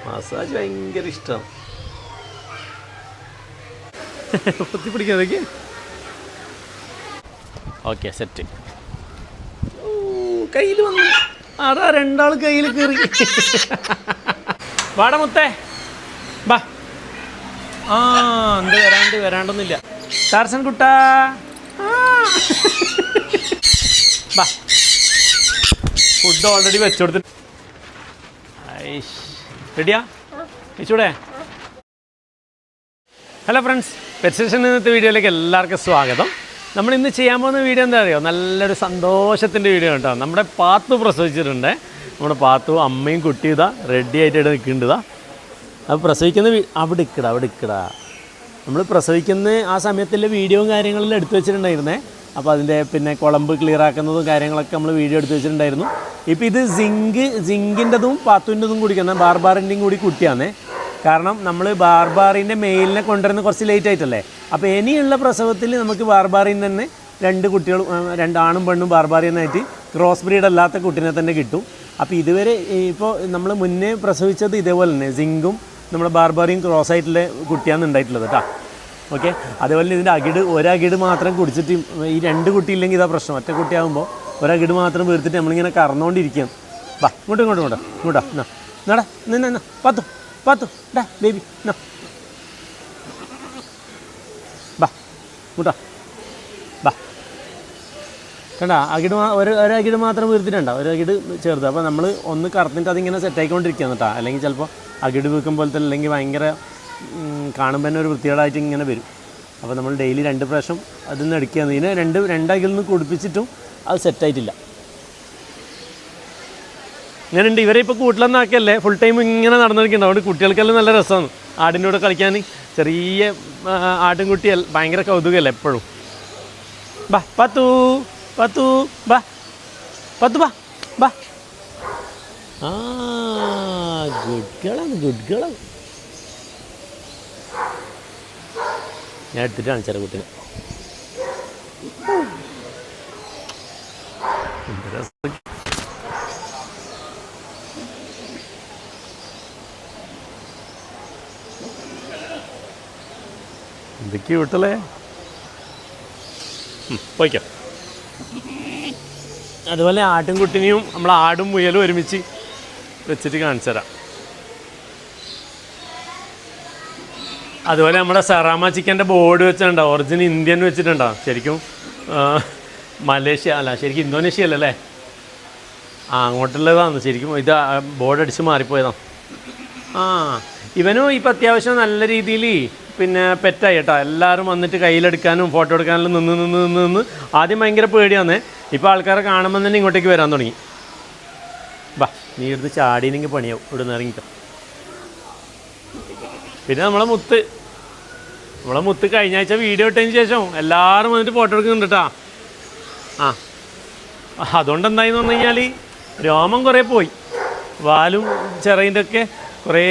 Massage ഭയങ്കര ഇഷ്ടമാണ്. പൊത്തി പിടിക്കാതൊക്കെ. Okay, set. കയ്യിൽ വന്നു. ആടാ, രണ്ടാൾ കയ്യിൽ കയറി. വാട മുത്തേ, ബാ. ആ, എന്ത് വരാണ്ടൊന്നുമില്ല. ടാർസൻ കുട്ടാ, ബാ. ഫുഡ് ഓൾറെഡി വെച്ചുകൊടുത്തിട്ട്. റെഡിയാ വെച്ചൂടെ? ഹലോ ഫ്രണ്ട്സ്, പെറ്റ് സ്റ്റേഷൻ ഇന്നത്തെ വീഡിയോയിലേക്ക് എല്ലാവർക്കും സ്വാഗതം. നമ്മളിന്ന് ചെയ്യാൻ പോകുന്ന വീഡിയോ എന്താ അറിയോ? നല്ലൊരു സന്തോഷത്തിൻ്റെ വീഡിയോ കേട്ടോ. നമ്മുടെ പാത്തു പ്രസവിച്ചിട്ടുണ്ട്. നമ്മുടെ പാത്തു അമ്മയും കുട്ടിയും ഇതാ റെഡി ആയിട്ട് നിൽക്കുന്നുണ്ട്. അത് പ്രസവിക്കുന്ന അവിടെ ഇക്കടാ നമ്മൾ പ്രസവിക്കുന്ന ആ സമയത്തുള്ള വീഡിയോയും കാര്യങ്ങളെല്ലാം എടുത്തു വെച്ചിട്ടുണ്ടായിരുന്നേ. അപ്പോൾ അതിൻ്റെ പിന്നെ കുളമ്പ് ക്ലിയർ ആക്കുന്നതും കാര്യങ്ങളൊക്കെ നമ്മൾ വീഡിയോ എടുത്ത് വെച്ചിട്ടുണ്ടായിരുന്നു. ഇപ്പോൾ ഇത് സിങ്കിൻ്റെതും പാത്തുവിൻ്റെതും കുടിക്കുന്ന ബാർബാറിൻ്റെയും കൂടി കുട്ടിയാണേ. കാരണം നമ്മൾ ബാർബാറിൻ്റെ മെയിലിനെ കൊണ്ടുവരുന്ന കുറച്ച് ലേറ്റ് ആയിട്ടല്ലേ. അപ്പോൾ ഇനിയുള്ള പ്രസവത്തിൽ നമുക്ക് ബാർബാറിൻ തന്നെ രണ്ട് കുട്ടികളും, രണ്ടാണും പെണ്ണും ബാർബാറിയനായിട്ട് ക്രോസ് ബ്രീഡ് അല്ലാത്ത കുട്ടീനെ തന്നെ കിട്ടും. അപ്പോൾ ഇതുവരെ ഇപ്പോൾ നമ്മൾ മുന്നേ പ്രസവിച്ചത് ഇതേപോലെ തന്നെ സിങ്കും നമ്മുടെ ബാർബാറിയും ക്രോസ് ആയിട്ടുള്ള കുട്ടിയാണ് ഉണ്ടായിട്ടുള്ളത് കേട്ടോ. ഓക്കെ, അതേപോലെ ഇതിൻ്റെ ഒരകിട് മാത്രം കുടിച്ചിട്ട് ഈ രണ്ട് കുട്ടിയില്ലെങ്കിൽ ഇതാ പ്രശ്നം. ഒറ്റ കുട്ടിയാകുമ്പോൾ ഒരകിട് മാത്രം വീർത്തിട്ട് നമ്മളിങ്ങനെ കറന്നുകൊണ്ടിരിക്കുകയാണ്. വാ, ഇങ്ങോട്ടാ എന്നാടാ നിന്ന പാത്തു ഡാ ബേബി എന്നാ ബാ ഇങ്ങോട്ടാ ബാ. കണ്ടാ, ഒരകിട് മാത്രം വീർത്തിട്ടുണ്ടോ, ഒരകിട് ചേർത്ത്. അപ്പോൾ നമ്മൾ ഒന്ന് കറന്നിട്ട് അതിങ്ങനെ സെറ്റായിക്കൊണ്ടിരിക്കുകയാണ് കേട്ടോ. അല്ലെങ്കിൽ ചിലപ്പോൾ അകിട് വീക്കും പോലത്തെ, അല്ലെങ്കിൽ ഭയങ്കര കാണുമ്പോൾ തന്നെ ഒരു വൃത്തികേടായിട്ട് ഇങ്ങനെ വരും. അപ്പോൾ നമ്മൾ ഡെയിലി 2 പ്രാവശ്യം അതിൽ നിന്ന് എടുക്കുകയാണ്. ഇതിനെ രണ്ടകിൽ നിന്ന് കുടിപ്പിച്ചിട്ടും അത് സെറ്റായിട്ടില്ല. ഇങ്ങനെയുണ്ട്. ഇവരെ ഇപ്പോൾ കൂട്ടിലൊന്നാക്കിയല്ലേ ഫുൾ ടൈം ഇങ്ങനെ നടന്നിരിക്കുന്നുണ്ട്. അതുകൊണ്ട് കുട്ടികൾക്കെല്ലാം നല്ല രസമാണ് ആടിൻ്റെ കൂടെ കളിക്കാൻ. ചെറിയ ആട്ടിൻകുട്ടി ഭയങ്കര കൗതുകമല്ലേ എപ്പോഴും. ബാ പാത്തു ബാ ബാ. ആ, ഗുഡ് ഗേളാണ്. ഞാൻ എടുത്തിട്ട് കാണിച്ചാൽ കുട്ടീനെ. എന്തൊക്കെയാ വിട്ടല്ലേ, പോയിക്കോ. അതുപോലെ ആട്ടിൻകുട്ടിനെയും നമ്മൾ ആടും മുയലും ഒരുമിച്ച് വെച്ചിട്ട് കാണിച്ചു തരാം. അതുപോലെ നമ്മുടെ സറാമ ചിക്കൻ്റെ ബോർഡ് വെച്ചിട്ടുണ്ടോ, ഒറിജിനൽ ഇന്ത്യൻ വെച്ചിട്ടുണ്ടോ. ശരിക്കും മലേഷ്യ അല്ല, ശരിക്കും ഇന്തോനേഷ്യ അല്ലല്ലേ. അങ്ങോട്ടുള്ളതാണ് ശരിക്കും. ഇത് ബോർഡ് അടിച്ച് മാറിപ്പോയതാണ്. ഇവനും ഇപ്പം അത്യാവശ്യം നല്ല രീതിയിൽ പിന്നെ പെറ്റായി കേട്ടോ. എല്ലാവരും വന്നിട്ട് കയ്യിലെടുക്കാനും ഫോട്ടോ എടുക്കാനും നിന്ന് ആദ്യം ഭയങ്കര പേടിയാന്നേ. ഇപ്പോൾ ആൾക്കാരെ കാണുമ്പോൾ തന്നെ ഇങ്ങോട്ടേക്ക് വരാൻ തുടങ്ങി. ബാ, നീ ഇവിടുന്ന് ചാടിയില്ലെങ്കിൽ പണിയാവും, ഇവിടെ നിന്ന് ഇറങ്ങിക്കോ. പിന്നെ നമ്മളെ മുത്ത് കഴിഞ്ഞ ആഴ്ച വീഡിയോ ഇട്ടതിന് ശേഷം എല്ലാവരും വന്നിട്ട് ഫോട്ടോ എടുക്കുന്നുണ്ട് കേട്ടോ. അതുകൊണ്ട് എന്തായെന്ന് പറഞ്ഞു കഴിഞ്ഞാൽ രോമം കുറേ പോയി, വാലും ചിറയിൻ്റെ ഒക്കെ കുറേ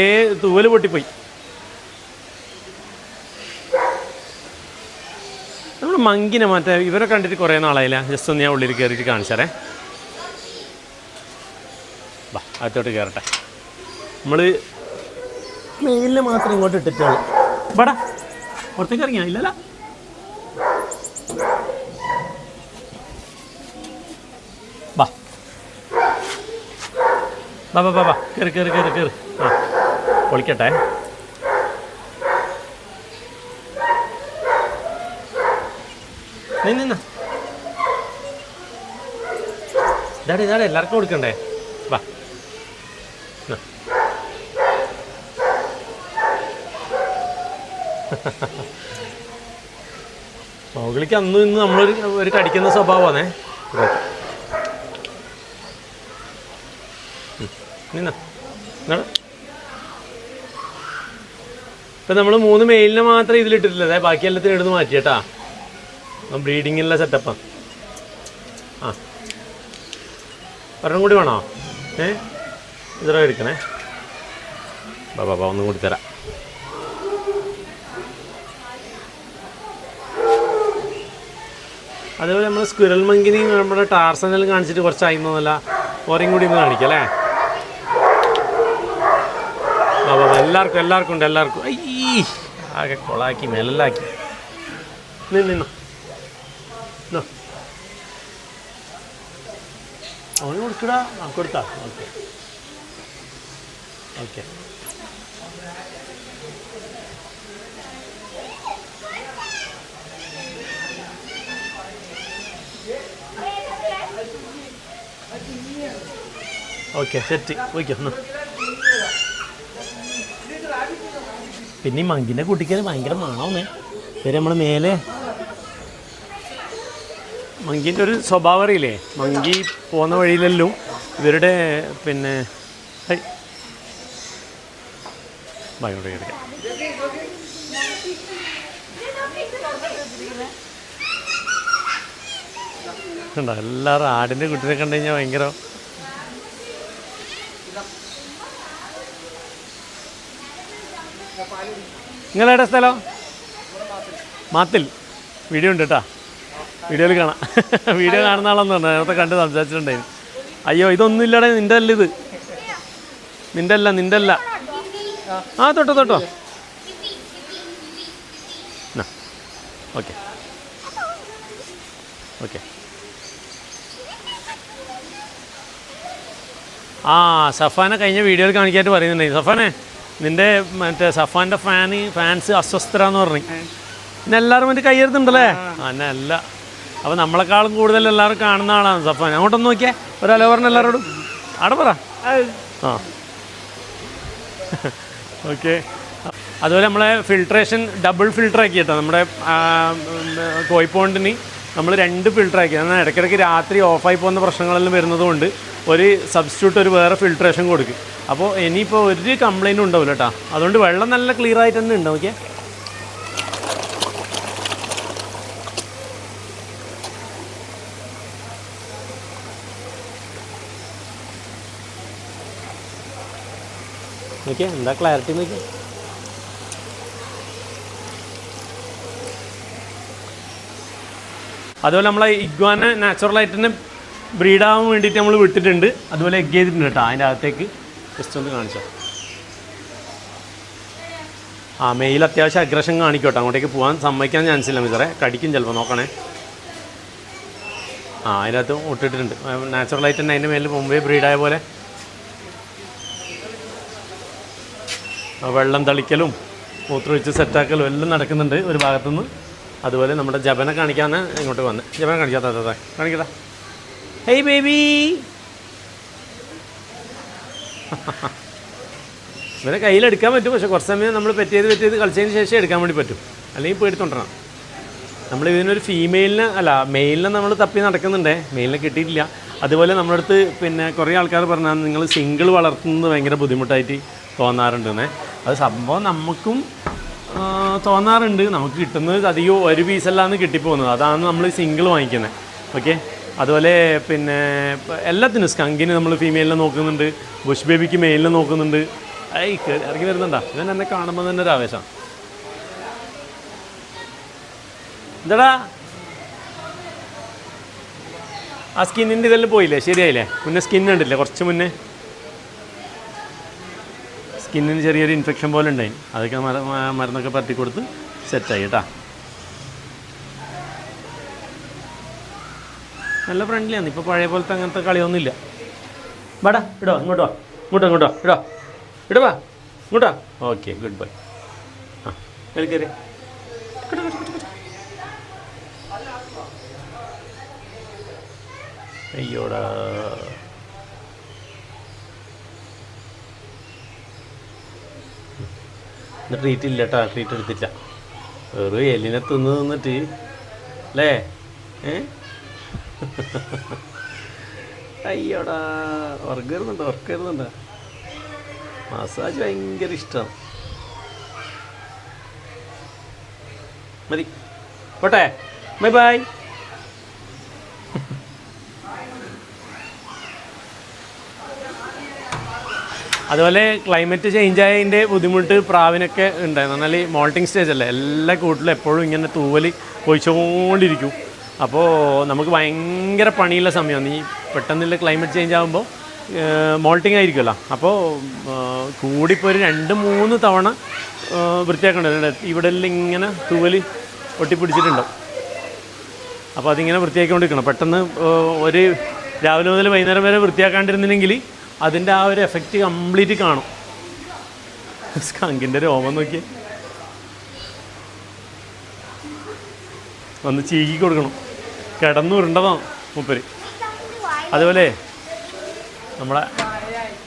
തൂവൽ പൊട്ടിപ്പോയി. നമ്മൾ മങ്കിനെ മറ്റേ ഇവരെ കണ്ടിട്ട് കുറേ നാളായില്ല. ജസ്റ്റ് ഒന്ന് ഞാൻ ഉള്ളിൽ കയറിയിട്ട് കാണിച്ചാലേ. ബാ, അകത്തോട്ട് കയറട്ടെ. നമ്മൾ മെയിലിന് മാത്രം ഇങ്ങോട്ട് ഇട്ടിട്ടുള്ളൂ. ബടാ, പുറത്തേക്ക് ഇറങ്ങിയാ ഇല്ലല്ല. ബാ ബാ ബാ ബാ കയറി. ആ, പൊളിക്കട്ടെ. നിന്ന ഇതാടെ എല്ലാവർക്കും കൊടുക്കണ്ടേ. വാ, മൗഗ്ലിക്ക് അന്ന് ഇന്ന് നമ്മളൊരു കടിക്കുന്ന സ്വഭാവമാണേ. ഇപ്പം നമ്മൾ 3 മെയിലിനെ മാത്രമേ ഇതിലിട്ടിട്ടില്ല. അതായത് ബാക്കി എല്ലാത്തിനും എടുത്ത് മാറ്റിയേട്ടാ. ബ്രീഡിങ്ങിനുള്ള സെറ്റപ്പാണ്. ഒരെണ്ണം കൂടി വേണോ? ഇത്ര എടുക്കണേ. ബാബാ ഒന്നും കൂടി തരാം. അതേപോലെ നമ്മൾ സ്ക്വിറൽ മങ്കിനെയും നമ്മുടെ ടാർസനെല്ലാം കാണിച്ചിട്ട് കുറച്ചായിരുന്നല്ല. ഓരയും കൂടി ഒന്ന് കാണിക്കാം അല്ലേ. അപ്പോൾ എല്ലാവർക്കും ഉണ്ട് അയ്യേ ആകെ കൊളാക്കി മെല്ലാക്കി നിന്നോ അവന് കൊടുക്കടാ കൊടുത്താ ഓക്കെ ഓക്കെ ഓക്കെ സെറ്റ് പോയിക്കോ. പിന്നെ ഈ മങ്കിൻ്റെ കുട്ടിക്ക് ഭയങ്കര മണമേ ഇവർ നമ്മൾ മേലെ മങ്കീൻ്റെ ഒരു സ്വഭാവം അറിയില്ലേ, മങ്കി പോകുന്ന വഴിയിലെല്ലാം ഇവരുടെ പിന്നെ ഭയങ്കര കിടക്കാം. ഉണ്ടോ എല്ലാവരും ആടിൻ്റെ കുട്ടിനെ കണ്ടു കഴിഞ്ഞാൽ ഭയങ്കര നിങ്ങളെവിടെ സ്ഥലം? മാത്തിൽ. വീഡിയോ ഉണ്ട് കേട്ടോ, വീഡിയോയിൽ കാണാം. വീഡിയോ കാണുന്ന ആളെന്ന് പറഞ്ഞാൽ നേരത്തെ കണ്ട് സംസാരിച്ചിട്ടുണ്ടായിരുന്നു. അയ്യോ ഇതൊന്നും ഇല്ലടേ, നിൻ്റെ അല്ല ഇത്, നിൻ്റെ അല്ല. ആ തൊട്ടോ ഓക്കെ ഓക്കെ. ആ സഫാനെ കഴിഞ്ഞ വീഡിയോയിൽ കാണിക്കാനായിട്ട് പറയുന്നുണ്ടായി. സഫാനെ നിൻ്റെ മറ്റേ സഫാൻ്റെ ഫാൻസ് അസ്വസ്ഥരാന്ന് പറഞ്ഞു. പിന്നെ എല്ലാവരും മറ്റേ കയ്യെടുത്തുണ്ടല്ലേ? എന്നെ അല്ല, അപ്പോൾ നമ്മളെക്കാളും കൂടുതൽ എല്ലാവരും കാണുന്ന ആളാണ് സഫാൻ. അങ്ങോട്ടൊന്ന് നോക്കിയേ, ഒരല പറഞ്ഞ എല്ലാവരോടും അവിടെ പറ. ആ ഓക്കെ. അതുപോലെ നമ്മളെ ഫിൽട്രേഷൻ ഡബിൾ ഫിൽട്ടർ ആക്കി കേട്ടോ. നമ്മുടെ കോഴിപ്പോണ്ടിന് നമ്മൾ 2 ഫിൽട്ടർ ആക്കി. എന്നാൽ ഇടയ്ക്കിടയ്ക്ക് രാത്രി ഓഫായി പോകുന്ന പ്രശ്നങ്ങളെല്ലാം വരുന്നതുകൊണ്ട് ഒരു സബ്സ്റ്റിറ്റ്യൂട്ട് ഒരു വേറെ ഫിൽട്രേഷൻ കൊടുക്കും. അപ്പോൾ ഇനിയിപ്പോൾ ഒരു കംപ്ലയിൻറ്റും ഉണ്ടാവില്ല കേട്ടോ. അതുകൊണ്ട് വെള്ളം നല്ല ക്ലിയർ ആയിട്ട് തന്നെ ഉണ്ട്. ഓക്കെ. നോക്കിയാ എന്താ ക്ലാരിറ്റി നോക്കിയാ. അതുപോലെ നമ്മളെ ഇഗ്വാന നാച്ചുറലായിട്ട് തന്നെ ബ്രീഡാവാൻ വേണ്ടിയിട്ട് നമ്മൾ വിട്ടിട്ടുണ്ട്. അതുപോലെ എഗ് ചെയ്തിട്ടുണ്ട് കേട്ടോ. അതിൻ്റെ അകത്തേക്ക് ജസ്റ്റ് ഒന്ന് കാണിച്ചോ. ആ മെയിൽ അത്യാവശ്യം അഗ്രഷൻ കാണിക്കോട്ടെ. അങ്ങോട്ടേക്ക് പോകാൻ സമ്മതിക്കാൻ ചാൻസ് ഇല്ല മിസറെ, കടിക്കും ചിലപ്പോൾ, നോക്കണേ. ആ അതിനകത്ത് ഇട്ടിട്ടുണ്ട് നാച്ചുറലായിട്ട് തന്നെ. അതിൻ്റെ മേലിൽ മുമ്പേ ബ്രീഡായ പോലെ വെള്ളം തളിക്കലും മൂത്രമൊഴിച്ച് സെറ്റാക്കലും എല്ലാം നടക്കുന്നുണ്ട് ഒരു ഭാഗത്തുനിന്ന്. അതുപോലെ നമ്മുടെ ജബനെ കാണിക്കാന്ന് ഇങ്ങോട്ട് വന്ന്. ജബനെ കാണിക്കാത്ത കാണിക്കട്ടാ. Hey baby. ഇവരെ കയ്യിലെടുക്കാൻ പറ്റും, പക്ഷേ കുറച്ച് സമയം നമ്മൾ പെറ്റ് ചെയ്ത് കളിച്ചതിന് ശേഷം എടുക്കാൻ വേണ്ടി പറ്റും, അല്ലെങ്കിൽ പേടിത്തോണ്ടണം. നമ്മൾ ഇതിനൊരു ഫീമെയിലിനെ മെയിലിനെ നമ്മൾ തപ്പി നടക്കുന്നുണ്ടേ, മെയിലിനെ കിട്ടിയിട്ടില്ല. അതുപോലെ നമ്മുടെ അടുത്ത് പിന്നെ കുറേ ആൾക്കാർ പറഞ്ഞാൽ നിങ്ങൾ സിംഗിൾ വളർത്തുന്നത് ഭയങ്കര ബുദ്ധിമുട്ടായിട്ട് തോന്നാറുണ്ടെന്നേ. അത് സംഭവം നമുക്കും തോന്നാറുണ്ട്. നമുക്ക് കിട്ടുന്നത് അധികം ഒരു പീസല്ലാന്ന് കിട്ടിപ്പോകുന്നത്, അതാണ് നമ്മൾ സിംഗിൾ വാങ്ങിക്കുന്നത്. ഓക്കെ. അതുപോലെ പിന്നെ എല്ലാത്തിനും സ്കങ്കിന് നമ്മൾ ഫീമെയിലിനെ നോക്കുന്നുണ്ട്, ബുഷ് ബേബിക്ക് മെയിലിനെ നോക്കുന്നുണ്ട്. ഇറങ്ങി വരുന്നുണ്ടാ ഇവൻ എന്നെ കാണുമ്പോൾ തന്നെ ഒരു ആവേശം. എന്താടാ ആ സ്കിന്നിൻ്റെ ഇതെല്ലാം പോയില്ലേ, ശരിയായില്ലേ? മുന്നേ സ്കിന്നുണ്ടില്ലേ, കുറച്ച് മുന്നേ സ്കിന്നിന് ചെറിയൊരു ഇൻഫെക്ഷൻ പോലെ ഉണ്ടായി. അതൊക്കെ മരുന്നൊക്കെ പറ്റി കൊടുത്ത് സെറ്റായി കേട്ടാ. നല്ല ഫ്രണ്ട്ലിയാണ്, ഇപ്പോൾ പഴയ പോലത്തെ അങ്ങനത്തെ കളിയൊന്നുമില്ല. വാടാ ഇടോ, ഇങ്ങോട്ടോ ഇങ്ങോട്ടോ ഇടോ ഇടവാ ഇങ്ങോട്ടോ. Okay, good bye. ആ കയറി അയ്യോടാ. ട്രീറ്റ് ഇല്ല കേട്ടോ, ട്രീറ്റ് എടുത്തില്ല. വെറും എല്ലിനെ തിന്നിട്ട് അല്ലേ? അയ്യോടാ, ഉറക്കരുന്നുണ്ടോ? മസാജ് ഭയങ്കര ഇഷ്ടമാണ്. മതി പോട്ടെ, ബൈ ബൈ. അതുപോലെ ക്ലൈമറ്റ് ചേഞ്ച് ആയതിൻ്റെ ബുദ്ധിമുട്ട് പ്രാവിനൊക്കെ ഉണ്ടായിരുന്നു. എന്നാൽ ഈ മോൾട്ടിങ് സ്റ്റേജ് അല്ലേ, എല്ലാ കൂട്ടിലും എപ്പോഴും ഇങ്ങനെ തൂവൽ കൊഴിച്ചുകൊണ്ടിരിക്കും. അപ്പോൾ നമുക്ക് ഭയങ്കര പണിയുള്ള സമയമാണ് ഈ പെട്ടെന്നുള്ള ക്ലൈമറ്റ് ചേഞ്ച് ആകുമ്പോൾ. മോൾട്ടിങ് ആയിരിക്കുമല്ലോ. അപ്പോൾ കൂടിപ്പോൾ ഒരു 2-3 തവണ വൃത്തിയാക്കേണ്ടത്. ഇവിടെ ഇങ്ങനെ തൂവൽ ഒട്ടിപ്പിടിച്ചിട്ടുണ്ടാവും. അപ്പോൾ അതിങ്ങനെ വൃത്തിയാക്കിക്കൊണ്ടിരിക്കണം. പെട്ടെന്ന് ഒരു രാവിലെ മുതൽ വൈകുന്നേരം വരെ വൃത്തിയാക്കാണ്ടിരുന്നില്ലെങ്കിൽ അതിൻ്റെ ആ ഒരു എഫക്റ്റ് കംപ്ലീറ്റ് കാണും. സ്കങ്കിൻ്റെ രോമം നോക്കി വന്ന് ചീകി കൊടുക്കണം. കിടന്നുരുണ്ടതാണ് മൂപ്പര്. അതുപോലെ നമ്മളെ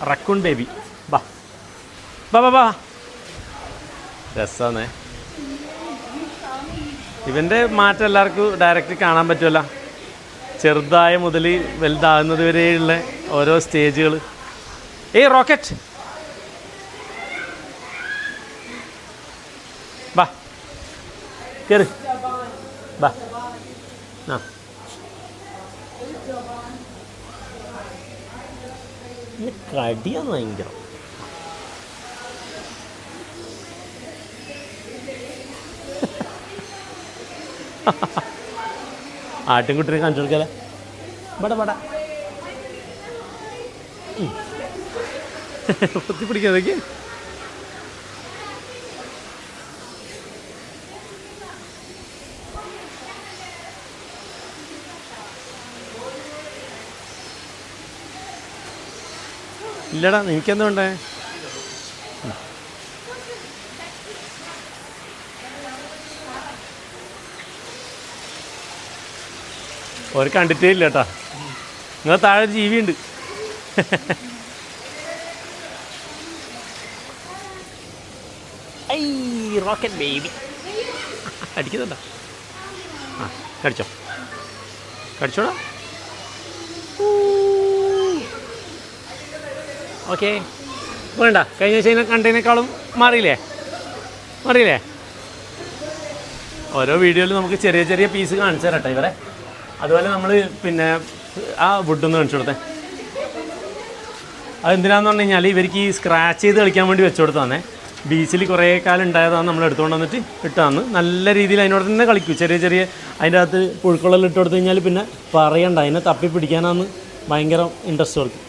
റക്കൂൺ ബേബി ബാ ബാ ബാ ബാ രസമാണ്. ഇവൻ്റെ മാറ്റം എല്ലാവർക്കും ഡയറക്റ്റ് കാണാൻ പറ്റുമല്ലോ. ചെറുതായ മുതൽ വലുതാകുന്നത് വരെയുള്ള ഓരോ സ്റ്റേജുകൾ. ഏയ് റോക്കറ്റ് ബാ കയറി ബാ. ആ കടിയാണ് ഭയങ്കര. ആട്ടിൻകുട്ടിനെ കാണിച്ചു കൊടുക്കാല്ലേ. ബടാ ബടാ പൊത്തി പിടിക്കാതൊക്കെ. ഇല്ലടാ എനിക്കെന്താ ഉണ്ടേ. ഒരു കണ്ടിട്ടേ ഇല്ല കേട്ടാ. നിങ്ങൾ താഴെ ജീവിയുണ്ട്. ഐ റോക്കറ്റ് ബേബി അടിക്കുന്നുണ്ടോ? ആ കടിച്ചോ കടിച്ചോടാ. ഓക്കെ വേണ്ട. കഴിഞ്ഞ ആഴ്ച കണ്ടതിനേക്കാളും മാറിയില്ലേ? ഓരോ വീഡിയോയിൽ നമുക്ക് ചെറിയ ചെറിയ പീസ് കാണിച്ചു തരട്ടെ ഇവരെ. അതുപോലെ നമ്മൾ പിന്നെ ആ വുഡൊന്ന് കാണിച്ചു കൊടുത്തേ. അതെന്തിനാന്ന് പറഞ്ഞു കഴിഞ്ഞാൽ ഇവർക്ക് ഈ സ്ക്രാച്ച് ചെയ്ത് കളിക്കാൻ വേണ്ടി വെച്ചു കൊടുത്താന്നേ. ബീച്ചിൽ കുറേ കാലം ഉണ്ടായതാണ്. നമ്മൾ എടുത്തുകൊണ്ട് വന്നിട്ട് ഇട്ടാന്ന് നല്ല രീതിയിൽ അതിനോട് തന്നെ കളിക്കും. ചെറിയ ചെറിയ അതിൻ്റെ അകത്ത് പുഴുക്കുള്ളെല്ലാം ഇട്ട് കൊടുത്തു കഴിഞ്ഞാൽ പിന്നെ പറയണ്ട. അതിനെ തപ്പി പിടിക്കാനാന്ന് ഭയങ്കര ഇൻട്രസ്റ്റ് കൊടുക്കും.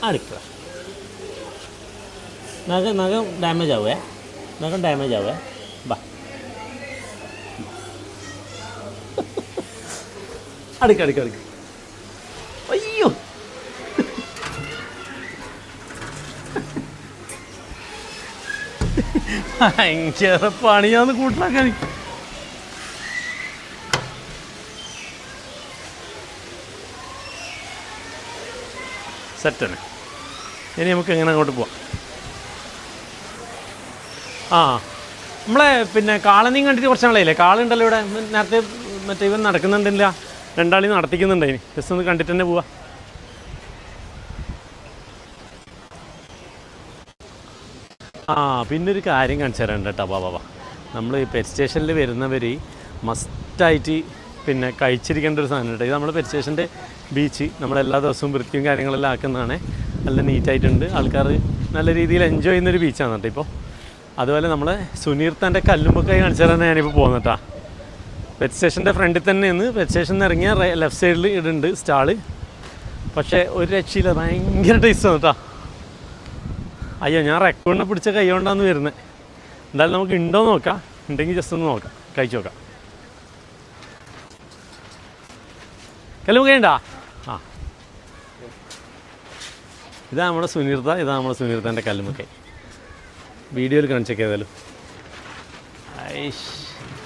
അടുക്കുക നഖം ഡാമേജ് ആവുമേ. ബാ അടുക്ക. അയ്യോ ഭയങ്കര പണിയാന്ന് കൂട്ടിലാക്കാൻ. സെറ്റാണ്. ഇനി നമുക്ക് എങ്ങനെ അങ്ങോട്ട് പോവാം. ആ നമ്മളെ പിന്നെ കാളനെയും കണ്ടിട്ട് കുറച്ച് നാളായില്ലേ? കാളുണ്ടല്ലോ ഇവിടെ. നേരത്തെ മറ്റേ ഇവൻ നടക്കുന്നുണ്ടില്ല, 2 ആളെയും നടത്തിക്കുന്നുണ്ടായിന്. ജസ്റ്റ് ഒന്ന് കണ്ടിട്ട് തന്നെ പോവാം. ആ പിന്നൊരു കാര്യം കാണിച്ചു തരാനുണ്ട് കേട്ടോ. ബാബാ നമ്മൾ പെറ്റ് സ്റ്റേഷനിൽ വരുന്നവർ മസ്റ്റായിട്ട് പിന്നെ കഴിച്ചിരിക്കേണ്ട ഒരു സാധനം കേട്ടോ. ഇത് നമ്മുടെ പെറ്റ് സ്റ്റേഷൻ്റെ ബീച്ച് നമ്മളെല്ലാ ദിവസവും വൃത്തിയും കാര്യങ്ങളെല്ലാം ആക്കുന്നതാണ്. നല്ല നീറ്റായിട്ടുണ്ട്. ആൾക്കാർ നല്ല രീതിയിൽ എൻജോയ് ചെയ്യുന്നൊരു ബീച്ചാണ് കേട്ടോ ഇപ്പോൾ. അതുപോലെ നമ്മൾ സുനീർത്താൻ്റെ കല്ലുമ്പൊക്കെ കാണിച്ചു തരാനാണ് ഞാനിപ്പോൾ പോകുന്നത് കേട്ടോ. പെറ്റ് സ്റ്റേഷൻ്റെ ഫ്രണ്ടിൽ തന്നെയാണ്. പെറ്റ് സ്റ്റേഷനിൽ നിന്ന് ഇറങ്ങിയ ലെഫ്റ്റ് സൈഡിൽ ഇടുന്നുണ്ട് സ്റ്റാള്. പക്ഷേ ഒരു രക്ഷയില്ല, ഭയങ്കര ടേസ്റ്റാണ് കേട്ടോ. അയ്യോ ഞാൻ റെക്കോർഡിനെ പിടിച്ച കൈ കൊണ്ടാന്ന് വരുന്നത്. എന്തായാലും നമുക്ക് ഉണ്ടോ നോക്കാം. ഉണ്ടെങ്കിൽ ജസ്റ്റ് ഒന്ന് നോക്കാം, കഴിച്ചു നോക്കാം. കല്ലുമുക്കയുണ്ടാ? ആ ഇതാ നമ്മുടെ സുനീർത്താൻ്റെ കല്ലുമുക്കൈ. വീഡിയോയിൽ കാണിച്ചേക്ക് ഏതായാലും.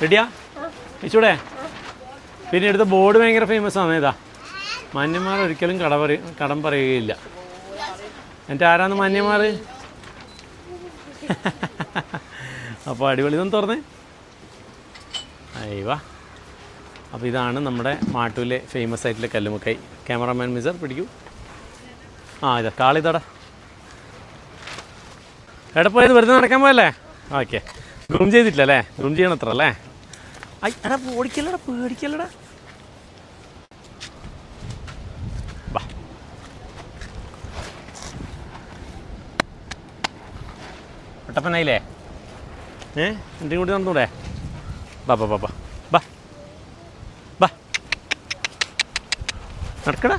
റെഡിയാ കഴിച്ചൂടെ? പിന്നെ എടുത്ത ബോർഡ് ഭയങ്കര ഫേമസ് ആണ്. ഇതാ മാന്യന്മാർ ഒരിക്കലും കടം പറയുകയില്ല. എന്നിട്ട് ആരാന്ന് മാന്യന്മാർ? അപ്പോൾ അടിപൊളി. ഇതൊന്ന് തുറന്നേ. അയ്യവാ. അപ്പോൾ ഇതാണ് നമ്മുടെ മാട്ടൂലെ ഫേമസ് ആയിട്ടുള്ള കല്ലുമുക്കൈ. ക്യാമറാമാൻ മിസർ പിടിക്കൂ. ആ ഇതാ കാളിതട. എവിടെ പോയത്? വെറുതെ നടക്കാൻ പോയല്ലേ? ഓക്കെ. ഗ്രൂം ചെയ്തിട്ടില്ല അല്ലേ? ഗ്രൂം ചെയ്യണം അത്ര അല്ലേ? എടാ ഓടിക്കല്ലടാ, പേടിക്കല്ലടാ. ബാ ഒട്ടപ്പനായില്ലേ? എൻ്റെ കൂടി നടന്നൂടെ? ബാ ബാ ബാ ബാ ബാ ബാ നടക്കടാ.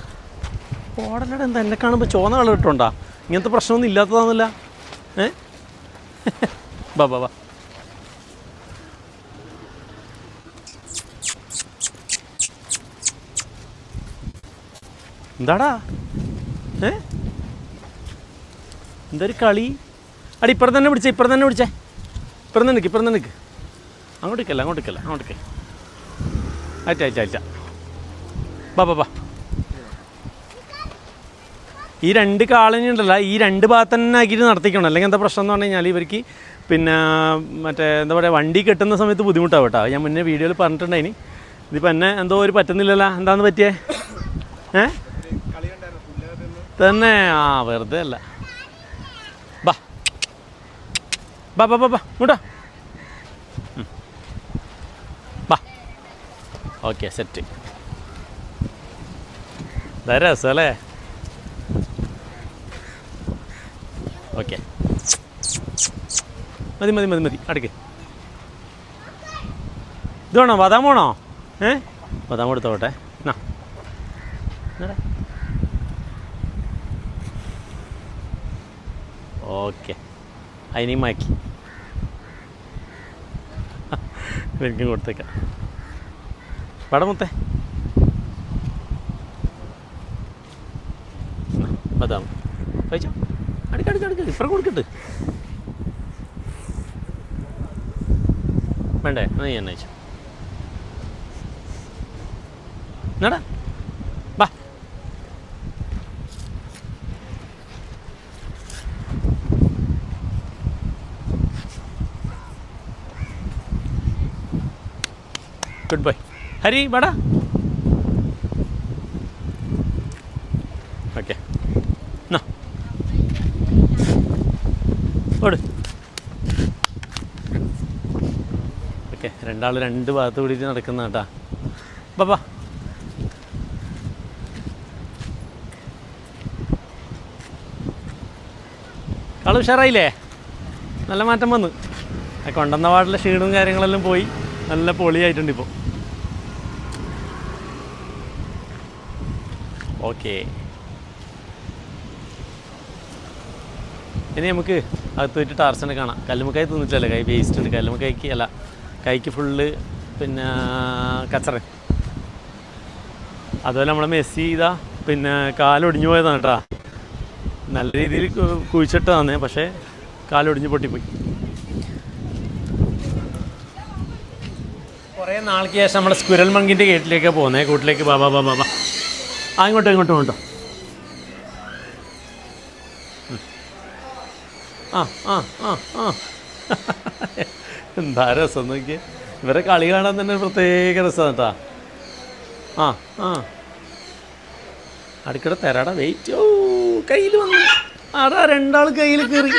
കോടലട എന്താ എന്നെ കാണുമ്പോൾ ചോന്ന കളർ ഇട്ടുണ്ടോ? ഇങ്ങനത്തെ പ്രശ്നമൊന്നും ഇല്ലാത്തതാണല്ല. ബാ ബാ ബാ. എന്താടാ എന്തൊരു കളി? അടി ഇപ്പുറം തന്നെ പിടിച്ചേ, ഇപ്പുറം തന്നെ പിടിച്ചേ. ഇപ്പുറം തന്നെ നിൽക്ക്. അങ്ങോട്ടേക്കല്ല. അയച്ച ബാ ബാ ബാ. ഈ 2 കാളനി ഉണ്ടല്ലോ, ഈ 2 ഭാഗത്ത് തന്നെ ആക്കിയിട്ട് നടത്തിക്കണം. അല്ലെങ്കിൽ എന്താ പ്രശ്നം എന്ന് പറഞ്ഞു കഴിഞ്ഞാൽ ഇവർക്ക് പിന്നെ മറ്റേ എന്താ പറയുക, വണ്ടി കെട്ടുന്ന സമയത്ത് ബുദ്ധിമുട്ടാവും കേട്ടോ. ഞാൻ മുന്നേ വീഡിയോയിൽ പറഞ്ഞിട്ടുണ്ടായിനി. ഇതിപ്പോൾ എന്നെ എന്തോ ഒരു പറ്റുന്നില്ലല്ലോ. എന്താണെന്ന് പറ്റിയേ? തന്നെ വെറുതെ അല്ല. ബാ ബാ ബാ ബാ ബാ ഇങ്ങോട്ടാ. ബാ. Okay, set. രസമല്ലേ? ഓക്കെ, മതി. അടുക്ക്. ഇത് വേണോ? ബദാം വേണോ? ബദാം കൊടുത്തോട്ടെ. ഓക്കെ, അതിനെയും മാക്കി എനിക്കും കൊടുത്തേക്കാം. പടമുത്തേ ബദാം കഴിച്ചോ. അടുക്ക്. ഇപ്പുറം കൊടുക്കട്ട്. വേണ്ടേ? നീ എന്നെ അയച്ചു. എന്നാടാ ബാ. Good bye. ഹരി വാടാ. ഓക്കെ, ഓട്. ഓക്കെ, 2 ഭാഗത്ത് പിടിച്ച് നടക്കുന്ന കേട്ടാ. ബാബാ. കളി ഉഷാറായില്ലേ? നല്ല മാറ്റം വന്നു. കൊണ്ടുവന്ന പാടിലെ ക്ഷീണവും കാര്യങ്ങളെല്ലാം പോയി. നല്ല പൊളിയായിട്ടുണ്ട് ഇപ്പോൾ. ഓക്കെ, ഇനി നമുക്ക് അകത്ത് പോയിട്ട് ടാർസനെ കാണാം. കല്ലുമ്മക്കായി തിന്നിട്ടല്ലേ, കൈ വേസ്റ്റ് ഉണ്ട്. കല്ലുമ്മക്കായ്ക്ക് അല്ല, കൈക്ക് ഫുള്ള് പിന്നെ കച്ചറ. അതുപോലെ നമ്മളെ മെസ്സി ഇതാ പിന്നെ കാലൊടിഞ്ഞു പോയതാണ് കേട്ടോ. നല്ല രീതിയിൽ കുഴിച്ചിട്ടതാണ്, പക്ഷേ കാലൊടിഞ്ഞ് പൊട്ടിപ്പോയി. കുറേ നാൾക്ക് ശേഷം നമ്മുടെ സ്ക്വിരൽ മങ്കിൻ്റെ ഗേറ്റിലേക്ക് പോകുന്നത്. കൂട്ടിലേക്ക് ബാബാ ബാബാ ബാബാ. ഇങ്ങോട്ടോ. എന്താ രസം നോക്കിയേ. ഇവരെ കളി കാണാൻ തന്നെ പ്രത്യേക രസമാണ് കേട്ടോ. അടുക്കടെ തരാടാ. വെയിറ്റ്. കയ്യിൽ വന്നു. 2 കയ്യിൽ കയറി.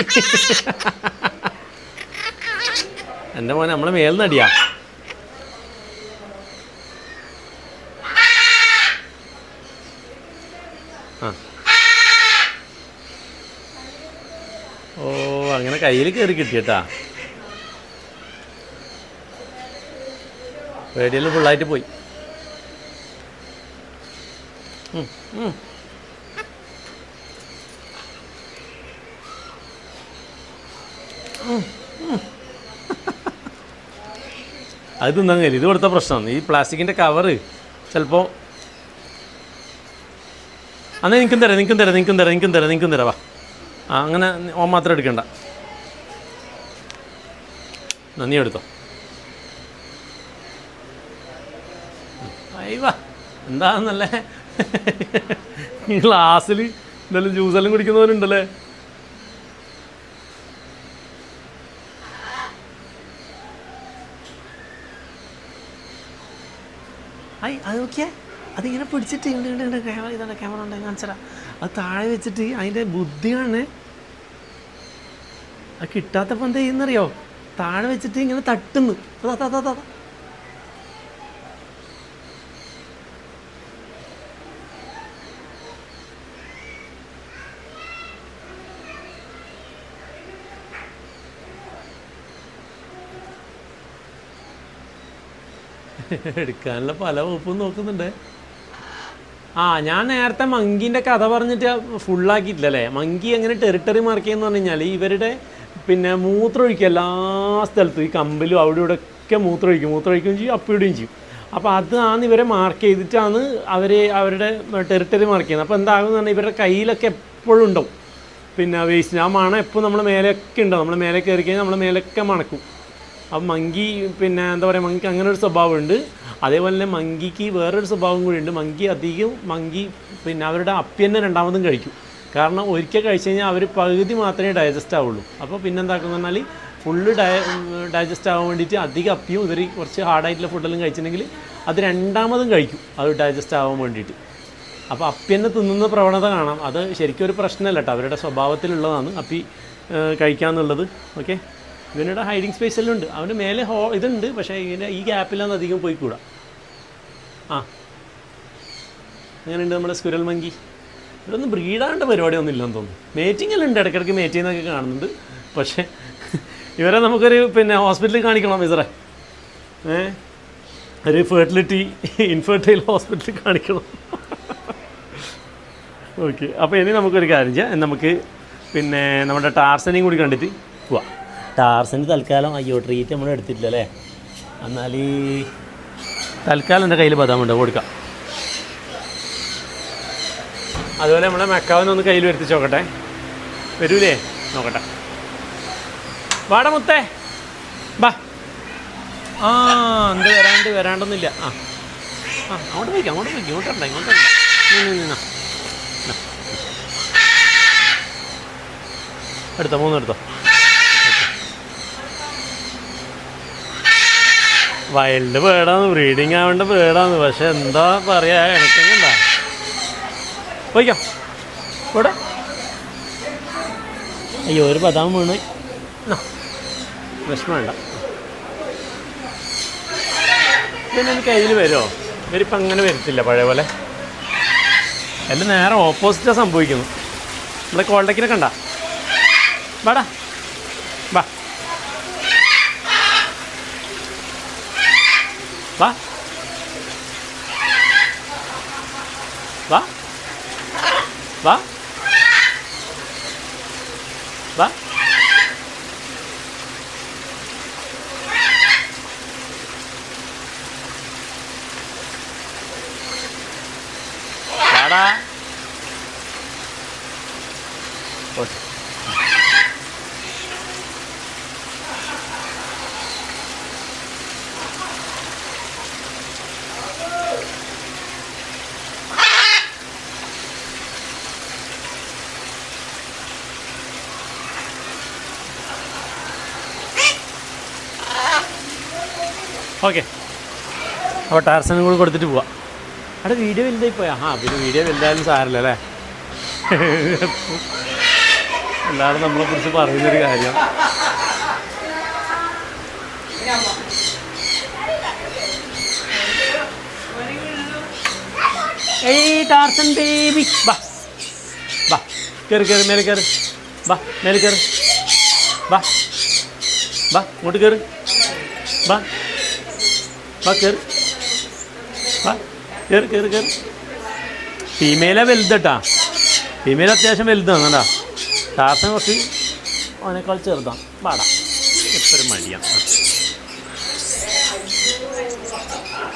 എൻ്റെ മോനെ നമ്മളെ മേൽന്നടിയാ. അങ്ങനെ കയ്യിൽ കയറി കിട്ടിയട്ടാ. പേടിയെല്ലാം ഫുള്ളായിട്ട് പോയി. അത് തിന്നാൻ കഴിയില്ല. ഇത് കൊടുത്ത പ്രശ്നമാണ്. ഈ പ്ലാസ്റ്റിക്കിൻ്റെ കവറ് ചിലപ്പോൾ അന്നേ നിൽക്കും തരാം. വാ. അങ്ങനെ ഓൻ മാത്രം എടുക്കണ്ട. നീ എടുത്തോ. അയ്യവാ, എന്താന്നല്ലേ ഈ ഗ്ലാസ്സിൽ എന്തെങ്കിലും ജ്യൂസെല്ലാം കുടിക്കുന്നവരുണ്ടല്ലേ. അത് നോക്കിയേ, അതിങ്ങനെ പിടിച്ചിട്ട് ഇതാണ് ക്യാമറ ഉണ്ടെങ്കിൽ കാണിച്ചടാ. അത് താഴെ വെച്ചിട്ട് അതിൻ്റെ ബുദ്ധിയാണ്. അത് കിട്ടാത്തപ്പോൾ എന്താ ചെയ്യുന്നറിയോ? താഴെ വെച്ചിട്ട് ഇങ്ങനെ തട്ടുന്നു. അതാ എടുക്കാനുള്ള പല വകുപ്പും നോക്കുന്നുണ്ട്. ഞാൻ നേരത്തെ മങ്കീൻ്റെ കഥ പറഞ്ഞിട്ട് ഫുള്ളാക്കിയിട്ടില്ലല്ലേ. മങ്കി എങ്ങനെ ടെറിട്ടറി മാർക്ക് ചെയ്യുന്ന പറഞ്ഞു കഴിഞ്ഞാൽ ഇവരുടെ പിന്നെ മൂത്രമൊഴിക്കും എല്ലാ സ്ഥലത്തും, ഈ കമ്പിലും അവിടെ ഇവിടെ ഒക്കെ മൂത്രമൊഴിക്കുകയും ചെയ്യും, അപ്പിടുകയും ചെയ്യും. അപ്പോൾ അതാണ് ഇവരെ മാർക്ക് ചെയ്തിട്ടാണ് അവരുടെ ടെറിട്ടറി മാർക്ക് ചെയ്യുന്നത്. അപ്പോൾ എന്താകുമെന്ന് പറഞ്ഞാൽ ഇവരുടെ കയ്യിലൊക്കെ എപ്പോഴും ഉണ്ടാവും പിന്നെ വേസ്റ്റ്. ആ മണം എപ്പോൾ നമ്മുടെ മേലൊക്കെ ഉണ്ടാവും, നമ്മൾ മേലെ കയറി കഴിഞ്ഞാൽ നമ്മുടെ മേലൊക്കെ മണക്കും. അപ്പം മങ്കി പിന്നെ എന്താ പറയുക, മങ്കിക്ക് അങ്ങനെ ഒരു സ്വഭാവമുണ്ട്. അതേപോലെ തന്നെ മങ്കിക്ക് വേറൊരു സ്വഭാവം കൂടിയുണ്ട്. മങ്കി പിന്നെ അവരുടെ അപ്പി തന്നെ രണ്ടാമതും കഴിക്കും. കാരണം ഒരിക്കൽ കഴിച്ച് കഴിഞ്ഞാൽ അവർ പകുതി മാത്രമേ ഡൈജസ്റ്റ് ആവുള്ളൂ. അപ്പോൾ പിന്നെ എന്താക്കുന്നു പറഞ്ഞാൽ ഫുള്ള് ഡൈജസ്റ്റ് ആവാൻ വേണ്ടിയിട്ട് അധികം അപ്പിയും ഇവർ കുറച്ച് ഹാർഡായിട്ടുള്ള ഫുഡെല്ലാം കഴിച്ചിട്ടുണ്ടെങ്കിൽ അത് രണ്ടാമതും കഴിക്കും, അത് ഡൈജസ്റ്റ് ആവാൻ വേണ്ടിയിട്ട്. അപ്പോൾ അപ്പി തന്നെ തിന്നുന്ന പ്രവണത കാണാം. അത് ശരിക്കും ഒരു പ്രശ്നമല്ല കേട്ടോ, അവരുടെ സ്വഭാവത്തിലുള്ളതാണ് അപ്പി കഴിക്കാമെന്നുള്ളത്. ഓക്കെ, ഇവനുടെ ഹൈഡിങ് സ്പേസ് എല്ലാം ഉണ്ട്. അവന് മേലെ ഇതുണ്ട്, പക്ഷേ ഇങ്ങനെ ഈ ഗ്യാപ്പിലാണ് അധികം പോയിക്കൂടാ. അങ്ങനെയുണ്ട് നമ്മുടെ സ്ക്വിറൽ മങ്കി. ഇതൊന്നും ബ്രീഡാകേണ്ട പരിപാടിയൊന്നും ഇല്ലെന്ന് തോന്നുന്നു. മേറ്റിംഗ് എല്ലാം ഉണ്ട്, ഇടയ്ക്കിടയ്ക്ക് മേറ്റ് ചെയ്യുന്നതൊക്കെ കാണുന്നുണ്ട്. പക്ഷേ ഇവരെ നമുക്കൊരു പിന്നെ ഹോസ്പിറ്റലിൽ കാണിക്കണം ഇസറെ, ഒരു ഇൻഫെർട്ടൈൽ ഹോസ്പിറ്റലിൽ കാണിക്കണം. ഓക്കെ, അപ്പോൾ ഇനി നമുക്കൊരു കാര്യം ചെയ്യാം, നമുക്ക് പിന്നെ നമ്മുടെ ടാർസനെയും കൂടി കണ്ടിട്ട് പോവാം. ടാർസന് തൽക്കാലം ട്രീറ്റ് നമ്മൾ എടുത്തിട്ടില്ല അല്ലേ. എന്നാൽ തൽക്കാലം എൻ്റെ കയ്യിൽ ബദാമുണ്ട്, കൊടുക്കാം. അതുപോലെ നമ്മളെ മെക്കാവിനൊന്ന് കയ്യിൽ വരുത്തിച്ച് നോക്കട്ടെ, വരൂലേ നോക്കട്ടെ. വാട മുത്തേ ബാ. എന്ത് വരാണ്ടൊന്നുമില്ല. അങ്ങോട്ട് പോയിക്കാം, ഇങ്ങോട്ടുണ്ട്. എടുത്തോ, 3 എടുത്തോ. വൈൽഡ് ബേർഡാണ്, ബ്രീഡിങ് ആവേണ്ട ബേർഡാണ്. പക്ഷെ എന്താ പറയുക, ഇണക്കണ്ട. പോയിക്കോ ഇവിടെ. അയ്യോ, ഒരു ബദാം വീണ്. വിഷമം വേണ്ട. പിന്നെ എനിക്ക് കയ്യിൽ വരുമോ? ഇവരിപ്പം അങ്ങനെ വരത്തില്ല പഴയ പോലെ. എല്ലാം നേരെ ഓപ്പോസിറ്റാണ് സംഭവിക്കുന്നു. നമ്മുടെ കോൾഡക്കിനെ കണ്ട. വാടാ വാ വാ വാ വാ വാ. വാടാ. ഓക്കെ, അപ്പോൾ ടാർസനും കൂടി കൊടുത്തിട്ട് പോവാം. അവിടെ വീഡിയോ വലുതായി പോയാ. പിന്നെ വീഡിയോ വലുതായാലും സാരമില്ല അല്ലേ. എല്ലാവരും നമ്മളെക്കുറിച്ച് പറയുന്നൊരു കാര്യം. ഏയ് ടാർസൻ ബേബി, വാ വാ, കയറി മേലെ കയറി, വാ മേലെ കയറി, വാ വാ, ഇങ്ങോട്ട് കയറി, വാ വാ, കയറി, വാ കയറി. ഫീമെയിലാണ് വലുതട്ടാ, ഫീമെയിൽ അത്യാവശ്യം വലുതാണ് കേട്ടാ. ടാർസൻ കുറച്ച് അവനേക്കാൾ ചെറുതാണ്. വാടാ, എപ്പോഴും മടിയാണ്.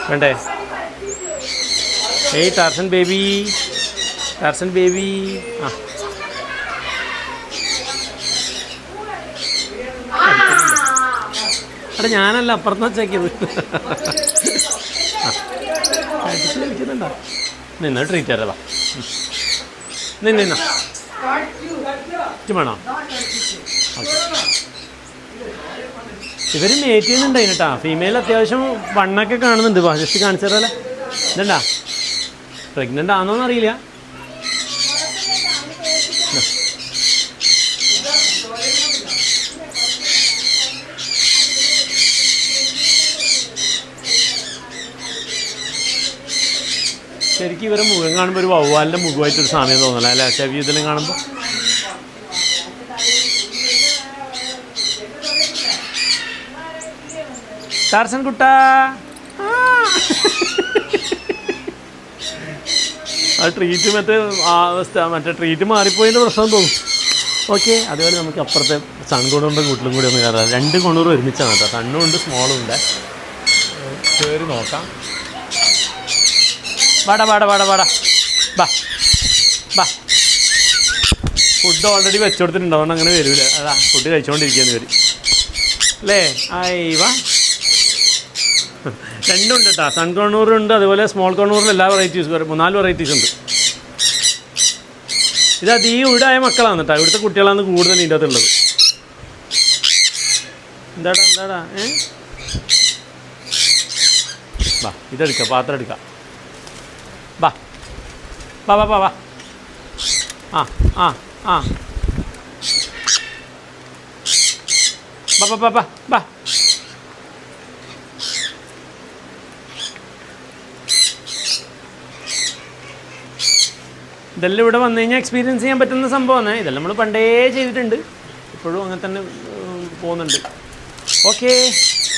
വേണ്ടേ? ഏയ് ടാർസൻ ബേബി, അവിടെ ഞാനല്ല, അപ്പുറത്ത് വെച്ചേക്കിയത്. അടിച്ച് കളിക്കുന്നുണ്ടോ? നിന്ന ട്രീറ്റ് തരവാ. നിന്ന വേണോ? ഇവർ മേറ്റ് ചെയ്യുന്നുണ്ട് അതിനട്ടാ. ഫീമെയിൽ അത്യാവശ്യം വണ്ണൊക്കെ കാണുന്നുണ്ട്. ജസ്റ്റ് കാണിച്ചു തരാല്ലേ. ഇതണ്ടാ, പ്രഗ്നൻ്റ് ആണോന്ന് അറിയില്ല. ശരിക്കും ഇവരെ മുഖം കാണുമ്പോൾ ഒരു വവ്വാലിൻ്റെ മുഖമായിട്ടൊരു സാമ്യം തോന്നല അല്ലേ, ചെവി ഇതിലും കാണുമ്പോൾ. ടാർസൻ കുട്ടാ, ആ ട്രീറ്റ് മറ്റേ ട്രീറ്റ് മാറിപ്പോയതിൻ്റെ പ്രശ്നം തോന്നും. ഓക്കെ, അതുപോലെ നമുക്ക് അപ്പുറത്തെ സൺകൊണൂറിൻ്റെ കൂട്ടിലും കൂടി ഒന്ന് കയറാം. 2 കൊണൂർ ഒരുമിച്ചാണ് കേട്ടോ, സണ്ണും ഉണ്ട് സ്മോളും ഉണ്ട്. കയറി നോക്കാം. വാടാ വാടാ വാടാ വാടാ ബാ ബാ. ഫുഡ് ഓൾറെഡി വെച്ചുകൊടുത്തിട്ടുണ്ട്, അതുകൊണ്ട് അങ്ങനെ വരില്ല. അതാ ഫുഡ് കഴിച്ചുകൊണ്ടിരിക്കുകയെന്ന് വരും അല്ലേ? വാ. 2 ഉണ്ട് കേട്ടോ, സൺ കൊണൂറുണ്ട്, അതുപോലെ സ്മോൾ കൊണൂറിൽ എല്ലാ വെറൈറ്റീസും 3-4 വെറൈറ്റീസ് ഉണ്ട്. ഇത് അധികം ഇവിടായ മക്കളാണ് കേട്ടോ, ഇവിടുത്തെ കുട്ടികളാണ് കൂടുതൽ ഇതിൻ്റെ അകത്തുള്ളത്. എന്താടാ വാ, ഇതെടുക്കാം, പാത്രം എടുക്കാം. വാ വാ വാ വാ വാ. ആ ആ ആ ബാ ബാ ബാ ബാ ബാ. ഇതെല്ലാം ഇവിടെ വന്നു കഴിഞ്ഞാൽ എക്സ്പീരിയൻസ് ചെയ്യാൻ പറ്റുന്ന സംഭവമാണ്. ഇതെല്ലാം നമ്മൾ പണ്ടേ ചെയ്തിട്ടുണ്ട്, ഇപ്പോഴും അങ്ങനെ തന്നെ പോകുന്നുണ്ട്. ഓക്കെ,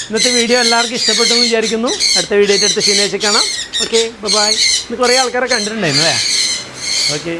ഇന്നത്തെ വീഡിയോ എല്ലാവർക്കും ഇഷ്ടപ്പെട്ടെന്ന് വിചാരിക്കുന്നു. അടുത്ത വീഡിയോ ആയിട്ട് അടുത്ത ശനിയാഴ്ച കാണാം. Okay, bye. ഇന്ന് കുറേ ആൾക്കാരെ കണ്ടിട്ടുണ്ടായിരുന്നു അല്ലേ? ഓക്കെ.